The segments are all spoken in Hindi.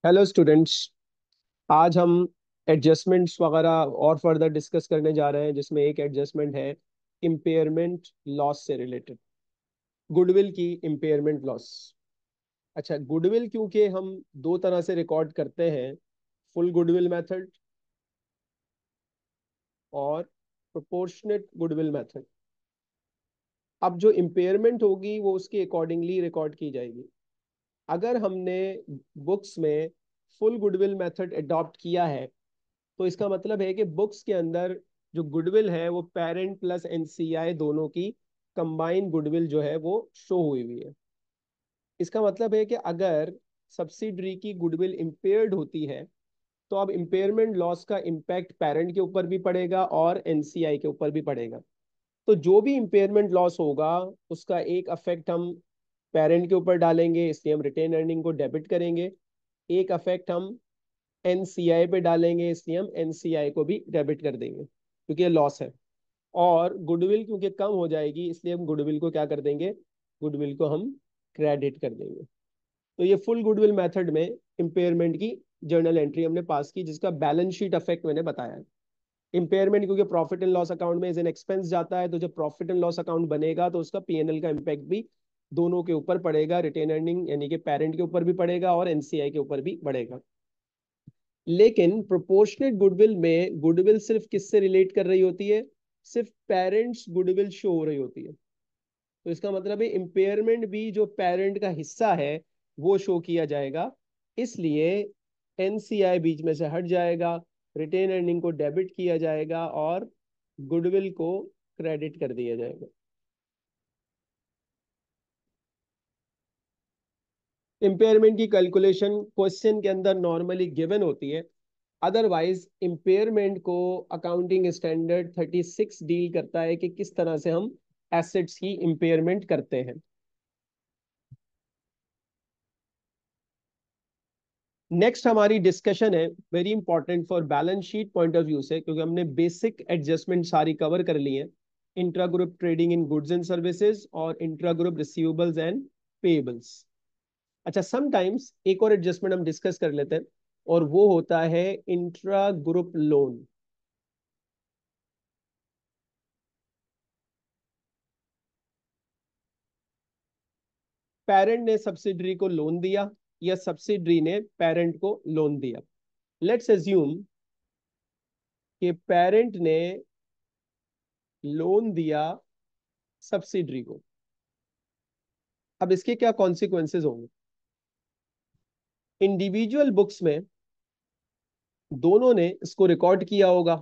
Hello students. आज हम एडजस्टमेंट्स वगैरह और फर्दर डिस्कस करने जा रहे हैं, जिसमें एक एडजस्टमेंट है इम्पेयरमेंट लॉस से रिलेटेड, गुडविल की इम्पेयरमेंट लॉस। अच्छा, गुडविल क्योंकि हम दो तरह से रिकॉर्ड करते हैं, फुल गुडविल मेथड और प्रोपोर्शनेट गुडविल मेथड। अब जो इम्पेयरमेंट होगी वो उसके अकॉर्डिंगली रिकॉर्ड की जाएगी। अगर हमने बुक्स में फुल गुडविल मेथड अडॉप्ट किया है तो इसका मतलब है कि बुक्स के अंदर जो गुडविल है वो पेरेंट प्लस एनसीआई दोनों की कंबाइंड गुडविल जो है वो शो हुई हुई है। इसका मतलब है कि अगर सब्सिडरी की गुडविल इम्पेयर्ड होती है तो अब इम्पेयरमेंट लॉस का इम्पैक्ट पेरेंट के ऊपर भी पड़ेगा और एनसीआई के ऊपर भी पड़ेगा। तो जो भी इम्पेयरमेंट लॉस होगा उसका एक अफेक्ट हम पेरेंट के ऊपर डालेंगे, इसलिए हम रिटेन अर्निंग को डेबिट करेंगे। एक अफेक्ट हम एनसीआई पे डालेंगे, इसलिए हम एनसीआई को भी डेबिट कर देंगे क्योंकि ये लॉस है। और गुडविल क्योंकि कम हो जाएगी इसलिए हम गुडविल को क्या कर देंगे, गुडविल को हम क्रेडिट कर देंगे। तो ये फुल गुडविल मेथड में इम्पेयरमेंट की जर्नल एंट्री हमने पास की, जिसका बैलेंस शीट इफेक्ट मैंने बताया है। इम्पेयरमेंट क्योंकि प्रॉफिट एंड लॉस अकाउंट में एज एन एक्सपेंस जाता है, तो जब प्रॉफिट एंड लॉस अकाउंट बनेगा तो उसका पीएनएल का इम्पैक्ट भी दोनों के ऊपर पड़ेगा, रिटेन अर्निंग यानी कि पेरेंट के ऊपर भी पड़ेगा और एनसीआई के ऊपर भी पड़ेगा। लेकिन प्रोपोर्शनेट गुडविल में गुडविल सिर्फ किससे रिलेट कर रही होती है, सिर्फ पेरेंट्स गुडविल शो हो रही होती है। तो इसका मतलब है इम्पेयरमेंट भी जो पेरेंट का हिस्सा है वो शो किया जाएगा। इसलिए एनसीआई बीच में से हट जाएगा, रिटेन अर्निंग को डेबिट किया जाएगा और गुडविल को क्रेडिट कर दिया जाएगा। इम्पेयरमेंट की कैलकुलेशन क्वेश्चन के अंदर नॉर्मली गिवन होती है। अदरवाइज इम्पेयरमेंट को अकाउंटिंग स्टैंडर्ड 36 डील करता है कि किस तरह से हम एसेट्स की इम्पेयरमेंट करते हैं। नेक्स्ट हमारी डिस्कशन है very important for balance sheet point of view से, क्योंकि हमने बेसिक एडजस्टमेंट सारी कवर कर ली है। Intra group trading in goods and services और intra group receivables and payables. अच्छा, समटाइम्स एक और एडजस्टमेंट हम डिस्कस कर लेते हैं और वो होता है इंट्रा ग्रुप लोन। पेरेंट ने सब्सिडरी को लोन दिया या सब्सिडरी ने पेरेंट को लोन दिया। लेट्स अज्यूम कि पेरेंट ने लोन दिया सब्सिडरी को। अब इसके क्या कॉन्सिक्वेंसेज होंगे। इंडिविजुअल बुक्स में दोनों ने इसको रिकॉर्ड किया होगा।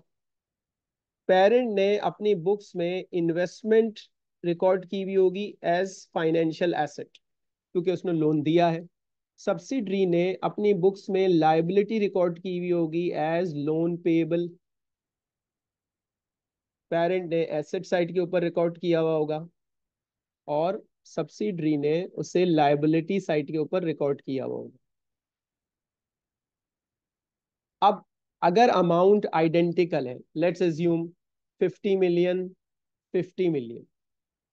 पेरेंट ने अपनी बुक्स में इन्वेस्टमेंट रिकॉर्ड की हुई होगी एज फाइनेंशियल एसेट क्योंकि उसने लोन दिया है। सब्सिडरी ने अपनी बुक्स में लायबिलिटी रिकॉर्ड की हुई होगी एज लोन पेएबल। पेरेंट ने एसेट साइड के ऊपर रिकॉर्ड किया हुआ होगा और सब्सिडरी ने उसे लायबिलिटी साइड के ऊपर रिकॉर्ड किया हुआ होगा। अब अगर अमाउंट आइडेंटिकल है, लेट्स अज्यूम 50 मिलियन, 50 मिलियन,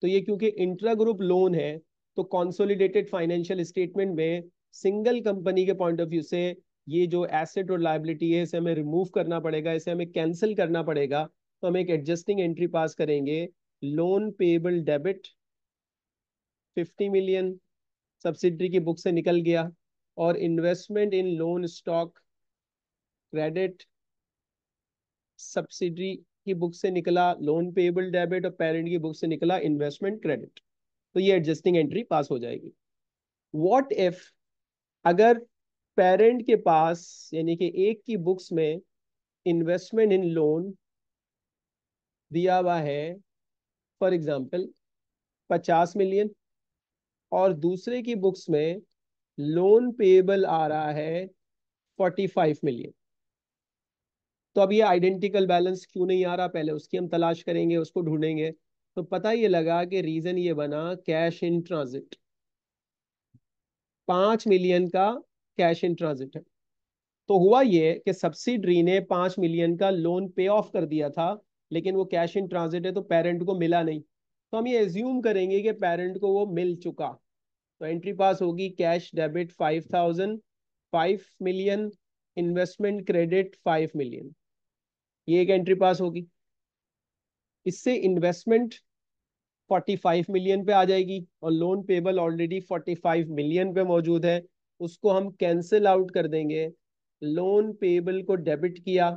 तो ये क्योंकि इंट्रा ग्रुप लोन है तो कॉन्सोलिडेटेड फाइनेंशियल स्टेटमेंट में सिंगल कंपनी के पॉइंट ऑफ व्यू से ये जो एसेट और लायबिलिटी है इसे हमें रिमूव करना पड़ेगा, इसे हमें कैंसिल करना पड़ेगा। तो हम एक एडजस्टिंग एंट्री पास करेंगे, loan payable debit 50 million subsidiary की बुक से निकल गया, और इन्वेस्टमेंट इन लोन स्टॉक क्रेडिट सब्सिडरी की बुक से निकला लोन पेएबल डेबिट और पेरेंट की बुक से निकला इन्वेस्टमेंट क्रेडिट। तो ये एडजस्टिंग एंट्री पास हो जाएगी। व्हाट इफ अगर पेरेंट के पास यानी कि एक की बुक्स में इन्वेस्टमेंट इन लोन दिया हुआ है फॉर एग्जांपल 50 मिलियन और दूसरे की बुक्स में लोन पेएबल आ रहा है 45 मिलियन। तो अब ये आइडेंटिकल बैलेंस क्यों नहीं आ रहा, पहले उसकी हम तलाश करेंगे, उसको ढूंढेंगे। तो पता ये लगा कि रीजन ये बना कैश इन ट्रांजिट। 5 मिलियन का कैश इन ट्रांजिट है। तो हुआ ये कि सब्सिडरी ने 5 मिलियन का लोन पे ऑफ कर दिया था, लेकिन वो कैश इन ट्रांजिट है तो पेरेंट को मिला नहीं। तो हम ये एज्यूम करेंगे कि पेरेंट को वो मिल चुका। तो एंट्री पास होगी cash debit 5,000 5 million, investment credit 5 million, ये एक एंट्री पास होगी। इससे इन्वेस्टमेंट 45 मिलियन पे आ जाएगी और लोन पेबल ऑलरेडी 45 मिलियन पे मौजूद है, उसको हम कैंसिल आउट कर देंगे। लोन पेबल को डेबिट किया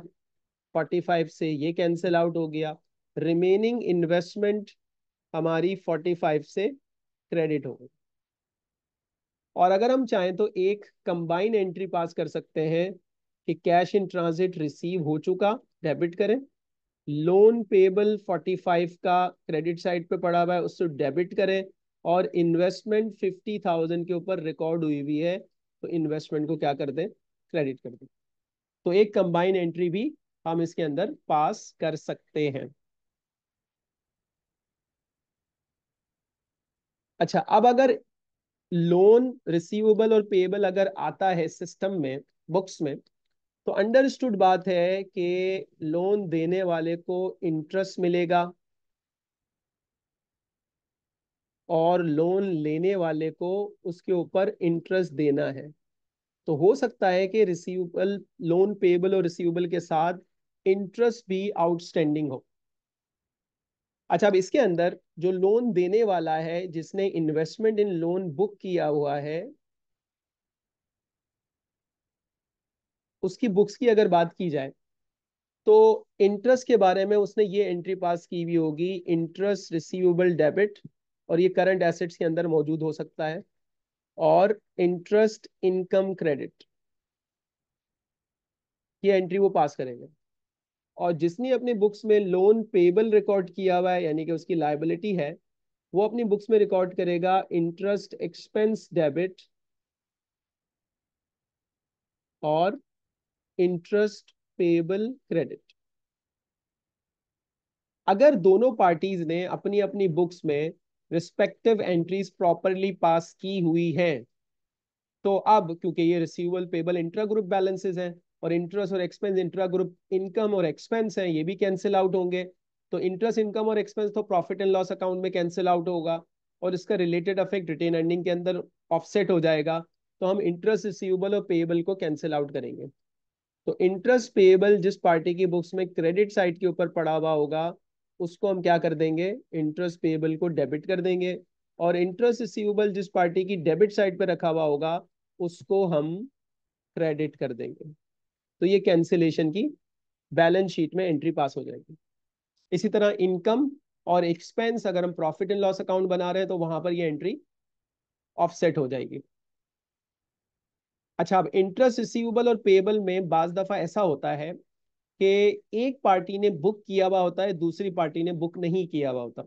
45 से, ये कैंसिल आउट हो गया। रिमेनिंग इन्वेस्टमेंट हमारी 45 से क्रेडिट हो गई। और अगर हम चाहें तो एक कंबाइन एंट्री पास कर सकते हैं कि कैश इन ट्रांजिट रिसीव हो चुका, डेबिट करें। लोन पेबल 45 का क्रेडिट साइड पे पड़ा हुआ है, उससे डेबिट करें। और इन्वेस्टमेंट 50,000 के ऊपर रिकॉर्ड हुई हुई है, तो इन्वेस्टमेंट को क्या कर दें, क्रेडिट कर दें। तो एक कंबाइन एंट्री भी हम इसके अंदर पास कर सकते हैं। अच्छा, अब अगर लोन रिसीवेबल और पेएबल अगर आता है सिस्टम में, बुक्स में, तो अंडरस्टूड बात है कि लोन देने वाले को इंटरेस्ट मिलेगा और लोन लेने वाले को उसके ऊपर इंटरेस्ट देना है। तो हो सकता है कि रिसीवेबल, लोन पेएबल और रिसीवेबल के साथ इंटरेस्ट भी आउटस्टैंडिंग हो। अच्छा, अब इसके अंदर जो लोन देने वाला है, जिसने इन्वेस्टमेंट इन लोन बुक किया हुआ है, उसकी बुक्स की अगर बात की जाए तो इंटरेस्ट के बारे में उसने ये एंट्री पास की हुई होगी, इंटरेस्ट रिसीवेबल डेबिट, और ये करंट एसेट्स के अंदर मौजूद हो सकता है। और इंटरेस्ट इनकम क्रेडिट, ये एंट्री वो पास करेंगे। और जिसने अपनी बुक्स में लोन पेबल रिकॉर्ड किया हुआ है, यानी कि उसकी लायबिलिटी है, वो अपनी बुक्स में रिकॉर्ड करेगा इंटरेस्ट एक्सपेंस डेबिट और इंटरेस्ट पेबल क्रेडिट। अगर दोनों पार्टीज ने अपनी अपनी बुक्स में रिस्पेक्टिव एंट्रीज प्रॉपरली पास की हुई हैं, तो अब क्योंकि ये receivable payable intra group balances हैं और इंटरेस्ट और एक्सपेंस इंट्रा ग्रुप इनकम और एक्सपेंस हैं, ये भी कैंसिल आउट होंगे। तो इंटरेस्ट इनकम और एक्सपेंस तो प्रॉफिट एंड लॉस अकाउंट में कैंसिल आउट होगा और इसका रिलेटेड अफेक्ट रिटेन अर्निंग के अंदर ऑफसेट हो जाएगा। तो हम इंटरेस्ट रिसीवेबल और पेएबल को कैंसिल आउट करेंगे। तो इंटरेस्ट पेएबल जिस पार्टी की बुक्स में क्रेडिट साइड के ऊपर पड़ा हुआ होगा, उसको हम क्या कर देंगे, इंटरेस्ट पेएबल को डेबिट कर देंगे। और इंटरेस्ट रिसीवेबल जिस पार्टी की डेबिट साइड पे रखा हुआ होगा, उसको हम क्रेडिट कर देंगे। तो ये कैंसिलेशन की बैलेंस शीट में एंट्री पास हो जाएगी। इसी तरह इनकम और एक्सपेंस अगर हम प्रॉफिट एंड लॉस अकाउंट बना रहे हैं, तो वहां पर ये एंट्री ऑफसेट हो जाएगी। अच्छा, अब इंटरेस्ट रिसीवेबल और पेएबल में बाज दफा ऐसा होता है कि एक पार्टी ने बुक किया हुआ होता है, दूसरी पार्टी ने बुक नहीं किया हुआ होता।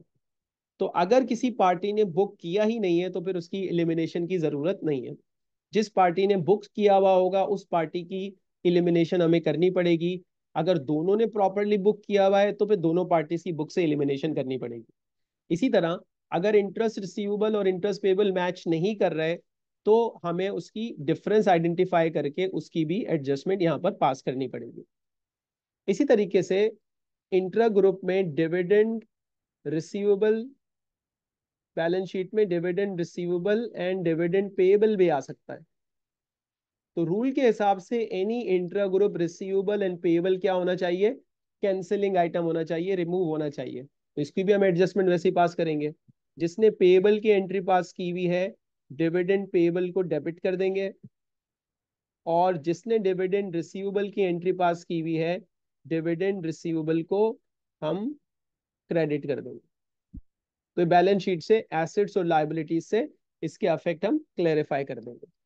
तो अगर किसी पार्टी ने बुक किया ही नहीं है, तो फिर उसकी एलिमिनेशन की जरूरत नहीं है। जिस पार्टी ने बुक किया हुआ होगा, उस पार्टी की एलिमिनेशन हमें करनी पड़ेगी। अगर दोनों ने प्रॉपरली बुक किया हुआ है, तो फिर दोनों पार्टी की बुक से एलिमिनेशन करनी पड़ेगी। इसी तरह अगर इंटरेस्ट रिसीवेबल और इंटरेस्ट पेबल मैच नहीं कर रहे, तो हमें उसकी डिफरेंस आइडेंटिफाई करके उसकी भी एडजस्टमेंट यहाँ पर पास करनी पड़ेगी। इसी तरीके से इंट्रा ग्रुप में डिविडेंड रिसीवेबल, बैलेंस शीट में dividend receivable and dividend payable भी आ सकता है। तो रूल के हिसाब से any intra group receivable and payable क्या होना चाहिए, कैंसिलिंग आइटम होना चाहिए, रिमूव होना चाहिए। तो इसकी भी हम एडजस्टमेंट वैसे ही पास करेंगे। जिसने पेएबल की एंट्री पास की हुई है, डिविडेंड पेएबल को डेबिट कर देंगे। और जिसने डिविडेंड रिसीवेबल की एंट्री पास की हुई है, डिविडेंड रिसीवेबल को हम क्रेडिट कर देंगे। तो बैलेंस शीट से एसेट्स और लायबिलिटीज से इसके अफेक्ट हम क्लेरिफाई कर देंगे।